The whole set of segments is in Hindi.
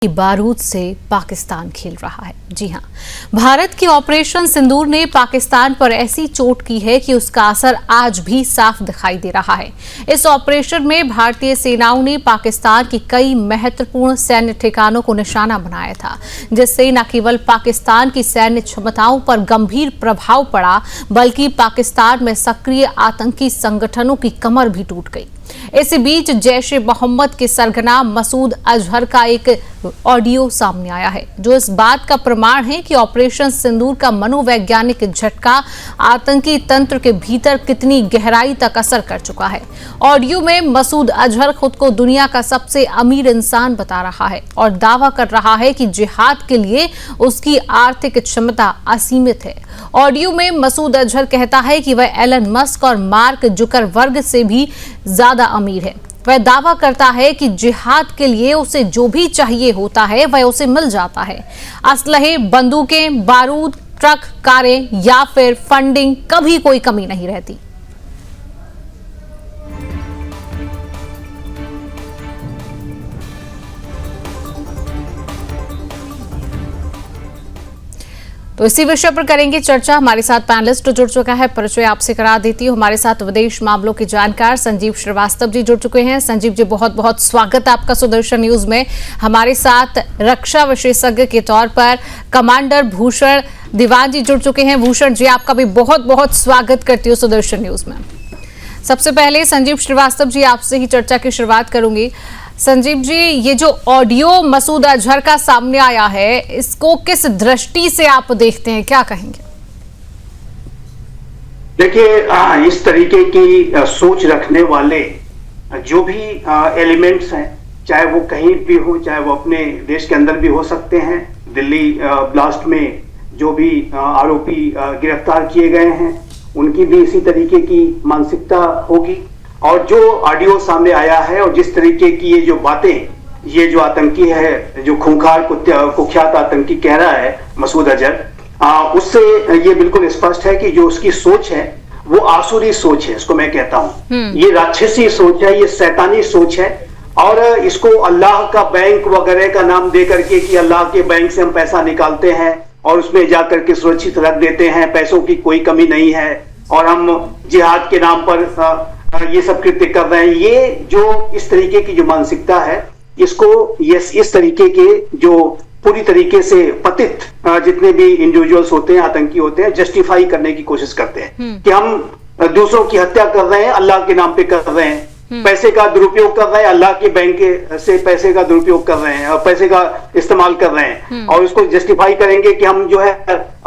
बारूद से पाकिस्तान खेल रहा है। जी हां, भारत की ऑपरेशन सिंदूर ने पाकिस्तान पर ऐसी चोट की है कि उसका असर आज भी साफ दिखाई दे रहा है। इस ऑपरेशन में भारतीय सेनाओं ने पाकिस्तान की कई महत्वपूर्ण सैन्य ठिकानों को निशाना बनाया था, जिससे न केवल पाकिस्तान की सैन्य क्षमताओं पर गंभीर प्रभाव पड़ा, बल्कि पाकिस्तान में सक्रिय आतंकी संगठनों की कमर भी टूट गई। इसी बीच जैश ए मोहम्मद के सरगना मसूद अजहर का एक ऑडियो सामने आया है, जो इस बात का प्रमाण है कि ऑपरेशन सिंदूर का मनोवैज्ञानिक झटका आतंकी तंत्र के भीतर कितनी गहराई तक असर कर चुका है। ऑडियो में मसूद अजहर खुद को दुनिया का सबसे अमीर इंसान बता रहा है और दावा कर रहा है कि जिहाद के लिए उसकी आर्थिक क्षमता असीमित है। ऑडियो में मसूद अजहर कहता है कि वह एलन मस्क और मार्क जुकरबर्ग से भी ज्यादा अमीर है। वह दावा करता है कि जिहाद के लिए उसे जो भी चाहिए होता है वह उसे मिल जाता है। असलहे, बंदूकें, बारूद, ट्रक, कारें या फिर फंडिंग, कभी कोई कमी नहीं रहती। तो इसी विषय पर करेंगे चर्चा। हमारे साथ पैनलिस्ट जुड़ चुका है, परिचय आपसे करा देती हूँ। हमारे साथ विदेश मामलों के जानकार संजीव श्रीवास्तव जी जुड़ चुके हैं। संजीव जी, बहुत बहुत स्वागत है आपका सुदर्शन न्यूज में। हमारे साथ रक्षा विशेषज्ञ के तौर पर कमांडर भूषण दीवान जी जुड़ चुके हैं। भूषण जी, आपका भी बहुत बहुत स्वागत करती हूँ सुदर्शन न्यूज में। सबसे पहले संजीव श्रीवास्तव जी, आपसे ही चर्चा की शुरुआत करूंगी। संजीव जी, ये जो ऑडियो मसूद अजहर का सामने आया है, इसको किस दृष्टि से आप देखते हैं, क्या कहेंगे? देखिए, इस तरीके की सोच रखने वाले जो भी एलिमेंट्स हैं, चाहे वो कहीं भी हो, चाहे वो अपने देश के अंदर भी हो सकते हैं। दिल्ली ब्लास्ट में जो भी आरोपी गिरफ्तार किए गए हैं, उनकी भी इसी तरीके की मानसिकता होगी। और जो ऑडियो सामने आया है और जिस तरीके की ये जो बातें, ये जो आतंकी है, जो खूंखार कुख्यात आतंकी कह रहा है मसूद अजहर, उससे ये बिल्कुल स्पष्ट है कि जो उसकी सोच है वो आसुरी सोच है, इसको मैं कहता हूँ। ये राक्षसी सोच है, ये शैतानी सोच है। और इसको अल्लाह का बैंक वगैरह का नाम दे करके कि अल्लाह के बैंक से हम पैसा निकालते हैं और उसमें जाकर के सुरक्षित रख देते हैं, पैसों की कोई कमी नहीं है, और हम जिहाद के नाम पर ये सब कृत्य कर रहे हैं। ये जो इस तरीके की जो मानसिकता है, इसको इस तरीके के जो पूरी तरीके से पतित जितने भी इंडिविजुअल्स होते हैं, आतंकी होते हैं, जस्टिफाई करने की कोशिश करते हैं कि हम दूसरों की हत्या कर रहे हैं, अल्लाह के नाम पे कर रहे हैं, पैसे का दुरुपयोग कर रहे हैं, अल्लाह के बैंक से पैसे का दुरुपयोग कर रहे हैं और पैसे का इस्तेमाल कर रहे हैं, और उसको जस्टिफाई करेंगे कि हम जो है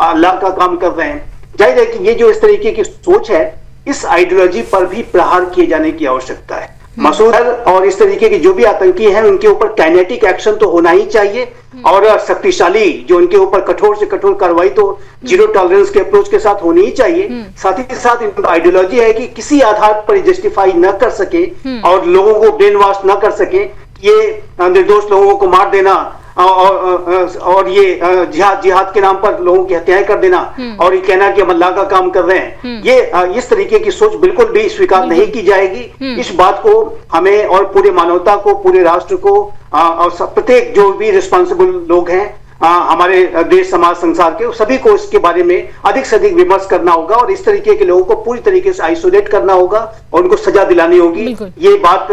अल्लाह का काम कर रहे हैं। जाहिर है कि ये जो इस तरीके की सोच है, इस आइडियोलॉजी पर भी प्रहार किए जाने की आवश्यकता है। मसूद और इस तरीके के जो भी आतंकी हैं, उनके ऊपर काइनेटिक एक्शन तो होना ही चाहिए, और शक्तिशाली जो उनके ऊपर कठोर से कठोर कार्रवाई तो जीरो टॉलरेंस के अप्रोच के साथ होनी ही चाहिए। साथ ही साथ इनका आइडियोलॉजी है कि किसी आधार पर जस्टिफाई न कर सके और लोगों को ब्रेन वॉश न कर सके, ये निर्दोष लोगों को मार देना और ये जिहाद के नाम पर लोगों की हत्याएं कर देना और ये कहना कि हम अल्लाह का काम कर रहे हैं, ये इस तरीके की सोच बिल्कुल भी स्वीकार नहीं की जाएगी। इस बात को हमें और पूरे मानवता को, पूरे राष्ट्र को और प्रत्येक जो भी रिस्पॉन्सिबल लोग हैं हमारे देश, समाज, संसार के, सभी को इसके बारे में अधिक से अधिक विमर्श करना होगा और इस तरीके के लोगों को पूरी तरीके से आइसोलेट करना होगा और उनको सजा दिलानी होगी। ये बात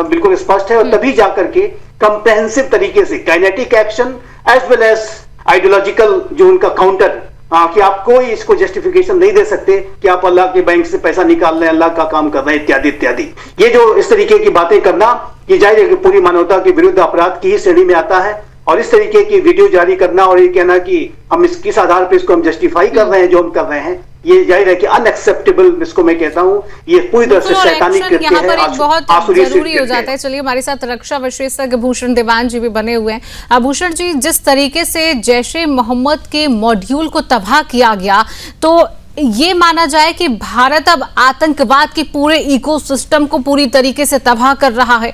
बिल्कुल स्पष्ट है, और तभी जाकर के कंप्रेहेंसिव तरीके से kinetic action as well as ideological जो उनका काउंटर, कि आप कोई इसको जस्टिफिकेशन नहीं दे सकते कि आप अल्लाह के बैंक से पैसा निकाल रहे हैं, अल्लाह का काम कर रहे हैं, इत्यादि इत्यादि। ये जो इस तरीके की बातें करना, ये जाहिर है कि पूरी मानवता के विरुद्ध अपराध की ही श्रेणी में आता है। और इस तरीके की वीडियो जारी करना और ये कहना कि हम किस आधार पर इसको हम जस्टिफाई कर रहे हैं जो हम कर रहे हैं, ये जाहिर है कि अनएक्सेप्टेबल, इसको मैं कहता हूँ, ये पूरी तरह से शैतानी कृत्य है, बहुत जरूरी हो जाता है। चलिए, हमारे साथ रक्षा विशेषज्ञ भूषण दीवान जी भी बने हुए हैं। भूषण जी, जिस तरीके से जैश ए मोहम्मद के मॉड्यूल को तबाह किया गया, तो ये माना जाए कि भारत अब आतंकवाद के पूरे इकोसिस्टम को पूरी तरीके से तबाह कर रहा है।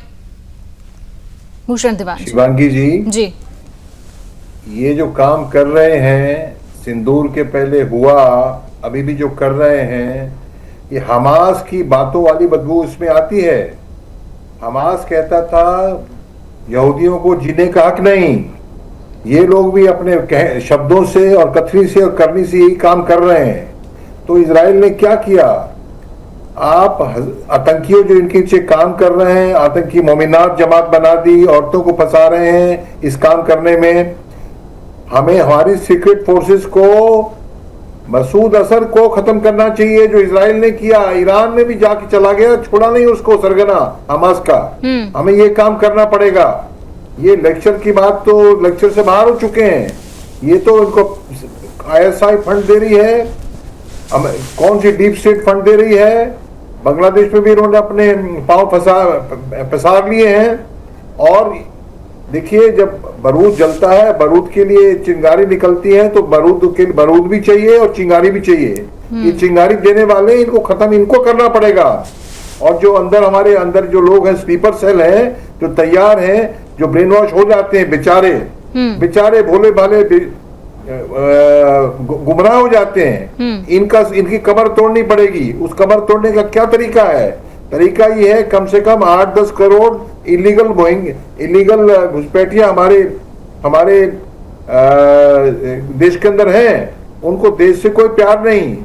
भूषण दीवान शिवांगी जी, ये जो काम कर रहे हैं, सिंदूर के पहले हुआ, अभी भी जो कर रहे हैं, ये हमास की बातों वाली बदबू इसमें आती है। हमास कहता था यहूदियों को जीने का हक नहीं। ये लोग भी अपने शब्दों से और कथनी से और करनी से यही काम कर रहे हैं। तो इजराइल ने क्या किया? आप आतंकियों जो इनके पीछे काम कर रहे हैं, आतंकी मोमिनात जमात बना दी, औरतों को फंसा रहे हैं इस काम करने में। हमें हमारी सीक्रेट फोर्सेस को, मसूद अजहर को खत्म करना चाहिए, जो इजराइल ने किया। ईरान में भी जाके चला गया, छोड़ा नहीं उसको सरगना हमास का। हमें ये काम करना पड़ेगा। ये लेक्चर की बात तो लेक्चर से बाहर हो चुके हैं। ये तो इनको ISI फंड दे रही है, कौन सी डीप स्टेट फंड दे रही है। बांग्लादेश में भी इन्होंने अपने पांव पसार लिए हैं। और देखिए, जब बारूद जलता है, बारूद के लिए चिंगारी निकलती है, तो बारूद भी चाहिए और चिंगारी भी चाहिए। ये चिंगारी देने वाले इनको खत्म इनको करना पड़ेगा। और जो हमारे अंदर जो लोग हैं, स्लीपर सेल हैं, जो तैयार हैं, जो ब्रेन वॉश हो जाते हैं, बेचारे भोले भाले गुमराह हो जाते हैं। इनकी कमर तोड़नी पड़ेगी। उस कमर तोड़ने का क्या तरीका है? तरीका ये है, कम से कम 8-10 करोड़ इलीगल घुसपैठिया हमारे देश के अंदर हैं। उनको देश से कोई प्यार नहीं।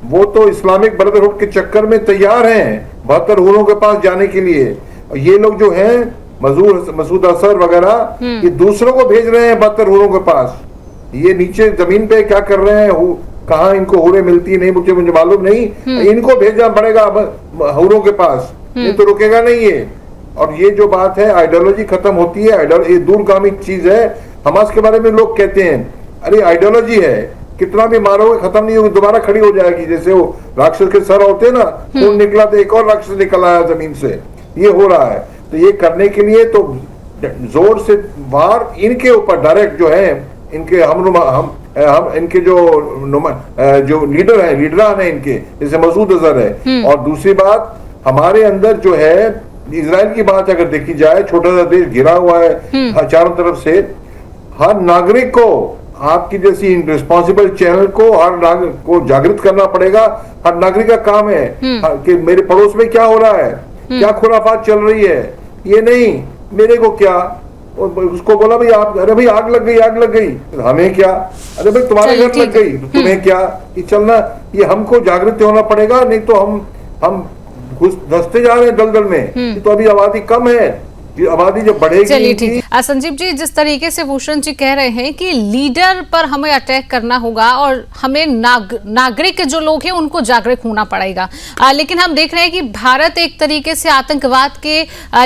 वो तो इस्लामिक ब्रदरहुड के चक्कर में तैयार हैं 72 हुरों के पास जाने के लिए। ये लोग जो हैं मसूद अजहर वगैरह, ये दूसरों को भेज रहे हैं 72 हुरों के पास। ये नीचे जमीन पे क्या कर रहे हैं, कहाँ इनको हुरें मिलती नहीं, मुझे मालूम नहीं। इनको भेजना पड़ेगा हुरों के पास, ये तो रुकेगा नहीं ये। और ये जो बात है, आइडियोलॉजी खत्म होती है, ये दूरगामी चीज है। हमास के बारे में लोग कहते हैं, अरे आइडियोलॉजी है, कितना भी मारोगे खत्म नहीं होगी, दोबारा खड़ी हो जाएगी। जैसे वो राक्षस के सर होते हैं ना, खून निकला तो एक और राक्षस निकल आया जमीन से, ये हो रहा है। तो ये करने के लिए तो जोर से वार इनके ऊपर डायरेक्ट जो है, इनके हम इनके जो लीडर हैं इनके, जैसे मसूद अजहर है। और दूसरी बात, हमारे अंदर जो है, इजराइल की बात अगर देखी जाए, छोटा सा देश घिरा हुआ है चारों तरफ से। हर नागरिक को, आपकी जैसी रिस्पॉन्सिबल चैनल को, हर नागरिक को जागृत करना पड़ेगा। हर नागरिक का काम है कि मेरे पड़ोस में क्या हो रहा है, क्या खुराफात चल रही है। ये नहीं मेरे को क्या, उसको बोला भाई अरे भाई आग लग गई, हमें क्या, अरे भाई तुम्हारे घर लग गई, तुम्हें क्या। ये चलना, ये हमको जागृत होना पड़ेगा, नहीं तो हम धंसते जा रहे हैं दलदल में। तो अभी आबादी कम है, आबादी जब बढ़ेगी। चलिए ठीक। संजीव जी, जिस तरीके से भूषण जी कह रहे हैं कि लीडर पर हमें अटैक करना होगा और हमें नागरिक जो लोग हैं उनको जागरूक होना पड़ेगा, लेकिन हम देख रहे हैं कि भारत एक तरीके से आतंकवाद के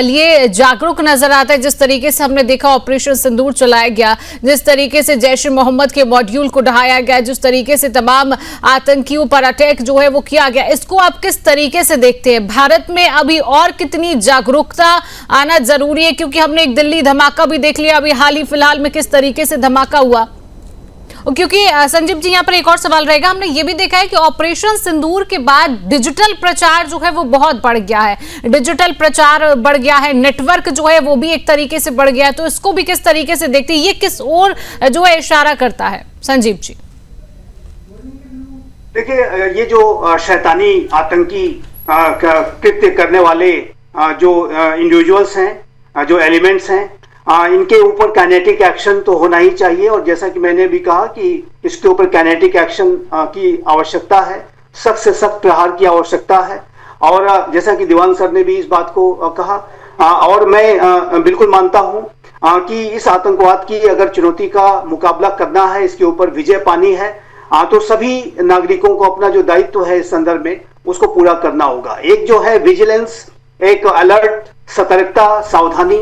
लिए जागरूक नजर आता है। जिस तरीके से हमने देखा ऑपरेशन सिंदूर चलाया गया, जिस तरीके से जैश ए मोहम्मद के मॉड्यूल को ढहाया गया, जिस तरीके से तमाम आतंकियों पर अटैक जो है वो किया गया, इसको आप किस तरीके से देखते हैं? भारत में अभी और कितनी जागरूकता आना जरूरी है? क्योंकि हमने एक दिल्ली धमाका भी देख लिया अभी हाल ही फिलहाल में, किस तरीके से धमाका हुआ। क्योंकि संजीव जी, यहाँ पर एक और सवाल रहेगा। हमने ये भी देखा है कि ऑपरेशन सिंदूर के बाद डिजिटल प्रचार जो है वो बहुत बढ़ गया है, डिजिटल प्रचार बढ़ गया है, नेटवर्क जो है वो भी एक तरीके से बढ़ गया है। तो इसको भी किस तरीके से देखते हैं? ये किस ओर जो है इशारा करता है संजीव जी? देखिए, ये जो शैतानी आतंकी कृत्य करने वाले जो इंडिविजुअल्स हैं, जो एलिमेंट्स हैं, इनके ऊपर काइनेटिक एक्शन तो होना ही चाहिए। और जैसा कि मैंने भी कहा कि इसके ऊपर काइनेटिक एक्शन की आवश्यकता है, सख्त से सख्त प्रहार की आवश्यकता है। और जैसा कि दीवान सर ने भी इस बात को कहा, और मैं बिल्कुल मानता हूं कि इस आतंकवाद की अगर चुनौती का मुकाबला करना है, इसके ऊपर विजय पानी है, तो सभी नागरिकों को अपना जो दायित्व है इस संदर्भ में उसको पूरा करना होगा। एक जो है विजिलेंस, एक अलर्ट, सतर्कता, सावधानी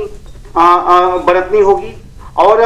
बरतनी होगी। और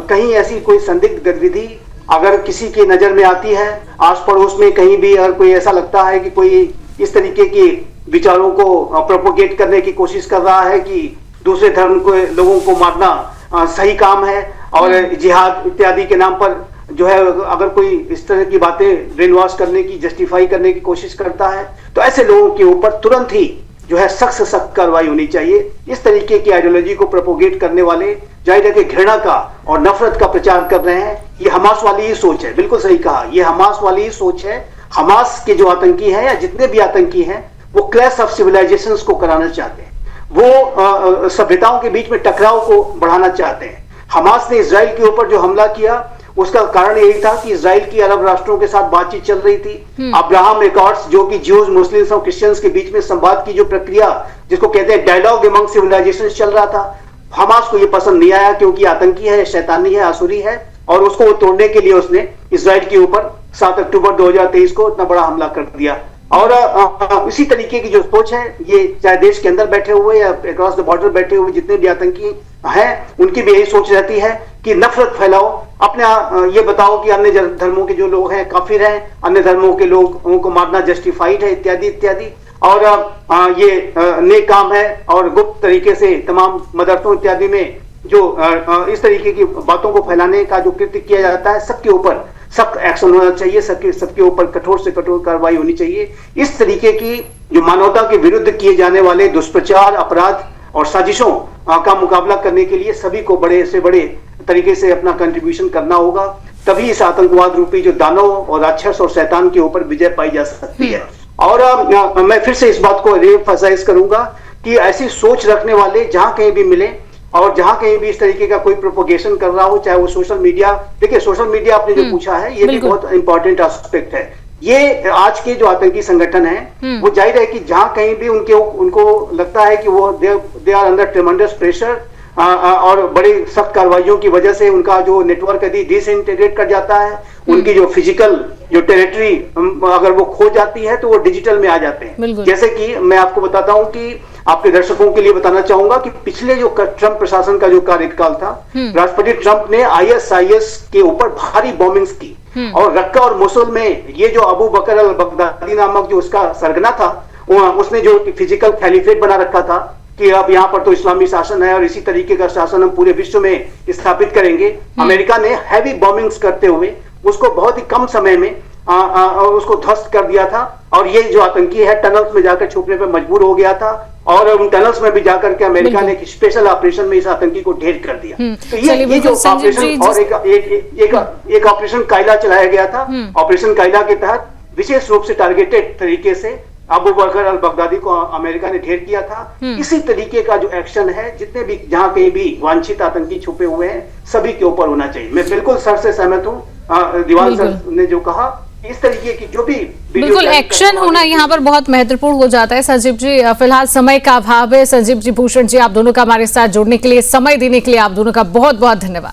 कहीं ऐसी कोई संदिग्ध गतिविधि अगर किसी की नजर में आती है, आस पड़ोस में कहीं भी अगर कोई ऐसा लगता है कि कोई इस तरीके के विचारों को प्रोपोगेट करने की कोशिश कर रहा है कि दूसरे धर्म को लोगों को मारना सही काम है और जिहाद इत्यादि के नाम पर जो है अगर कोई इस तरह की बातें ब्रेन वॉश करने की, जस्टिफाई करने की कोशिश करता है, तो ऐसे लोगों के ऊपर तुरंत ही जो है सख्त से सख्त कार्रवाई होनी चाहिए। इस तरीके की आइडियोलॉजी को प्रोपोगेट करने वाले जाहिर है घृणा का और नफरत का प्रचार कर रहे हैं। ये हमास वाली ही सोच है, बिल्कुल सही कहा, ये हमास वाली ही सोच है। हमास के जो आतंकी हैं या जितने भी आतंकी हैं वो क्लैश ऑफ सिविलाइजेशंस को कराना चाहते हैं। वो सभ्यताओं के बीच में टकराव को बढ़ाना चाहते हैं। हमास ने इजराइल के ऊपर जो हमला किया उसका कारण यही था कि इजराइल की अरब राष्ट्रों के साथ बातचीत चल रही थी। अब्राहम एकॉर्ड्स, जो कि ज्यूज, मुस्लिम्स और क्रिश्चियंस के बीच में संवाद की जो प्रक्रिया, जिसको कहते हैं डायलॉग अमंग सिविलाइजेशंस, चल रहा था। हमास को ये पसंद नहीं आया क्योंकि आतंकी है, शैतानी है, आसुरी है, और उसको तोड़ने के लिए उसने इजराइल के ऊपर 7 अक्टूबर 2023 को इतना बड़ा हमला कर दिया। और इसी तरीके की जो सोच है, ये चाहे देश के अंदर बैठे हुए या अक्रॉस द बॉर्डर बैठे हुए जितने भी आतंकी हैं, उनकी भी यही सोच रहती है कि नफरत फैलाओ, अपने ये बताओ कि अन्य धर्मों के जो लोग हैं काफिर हैं, अन्य धर्मों के लोगों को मारना जस्टिफाइड है, इत्यादि इत्यादि। और ये नेक काम है, और गुप्त तरीके से तमाम मदरसों इत्यादि में जो इस तरीके की बातों को फैलाने का जो कृत्य किया जाता है, सबके ऊपर सख्त एक्शन होना चाहिए, सबके ऊपर कठोर से कठोर कार्रवाई होनी चाहिए। इस तरीके की जो मानवता के विरुद्ध किए जाने वाले दुष्प्रचार, अपराध और साजिशों का मुकाबला करने के लिए सभी को बड़े से बड़े तरीके से अपना कंट्रीब्यूशन करना होगा। तभी इस आतंकवाद रूपी जो दानव और राक्षस और शैतान के ऊपर विजय पाई जा सकती है। और मैं फिर से इस बात को रिएम्फसाइज करूंगा कि ऐसी सोच रखने वाले जहां कहीं भी मिले और जहां कहीं भी इस तरीके का कोई प्रोपोगेशन कर रहा हो, चाहे वो सोशल मीडिया, देखिए सोशल मीडिया आपने जो पूछा है, ये भी बहुत इंपॉर्टेंट एस्पेक्ट है। ये आज के जो आतंकी संगठन है, वो जाहिर है कि जहां कहीं भी उनको लगता है कि वो they are under tremendous pressure, और बड़ी सख्त कार्रवाइयों की वजह से उनका जो नेटवर्क यदि डिसइंटीग्रेट कर जाता है, उनकी जो फिजिकल जो टेरिटरी अगर वो खो जाती है, तो वो डिजिटल में आ जाते हैं। जैसे कि मैं आपको बताता हूं कि आपके दर्शकों के लिए बताना चाहूंगा कि पिछले जो ट्रंप प्रशासन का जो कार्यकाल था, राष्ट्रपति ट्रंप ने ISIS के ऊपर भारी बॉम्बिंग्स की, और रक्का और मोसुल में ये जो अबू बकर अल बगदादी नामक जो उसका सरगना था, उसने जो फिजिकल कैलिफेट बना रखा था कि अब यहाँ पर तो इस्लामी शासन है और इसी तरीके का शासन हम पूरे विश्व में स्थापित करेंगे। अमेरिका ने हैवी बॉम्बिंग्स करते हुए उसको बहुत ही कम समय में उसको ध्वस्त कर दिया था, और ये जो आतंकी है टनल्स में जाकर छुपने पर मजबूर हो गया था, और उन टनल्स में भी जाकर के अमेरिका ने एक स्पेशल ऑपरेशन में इस आतंकी को ढेर कर दिया। तो ये जो ऑपरेशन, और एक ऑपरेशन कायला चलाया गया था। ऑपरेशन कायला के तहत विशेष रूप से टारगेटेड तरीके से अबू बकर अल बगदादी को अमेरिका ने ढेर किया था। इसी तरीके का जो एक्शन है, जितने भी जहां कहीं भी वांछित आतंकी छुपे हुए हैं, सभी के ऊपर होना चाहिए। मैं बिल्कुल सर से सहमत हूँ, दीवान सर ने जो कहा, इस तरीके की जो भी बिल्कुल एक्शन होना यहाँ पर बहुत महत्वपूर्ण हो जाता है। संजीव जी, फिलहाल समय का अभाव है। संजीव जी, भूषण जी, आप दोनों का हमारे साथ जुड़ने के लिए, समय देने के लिए आप दोनों का बहुत बहुत धन्यवाद।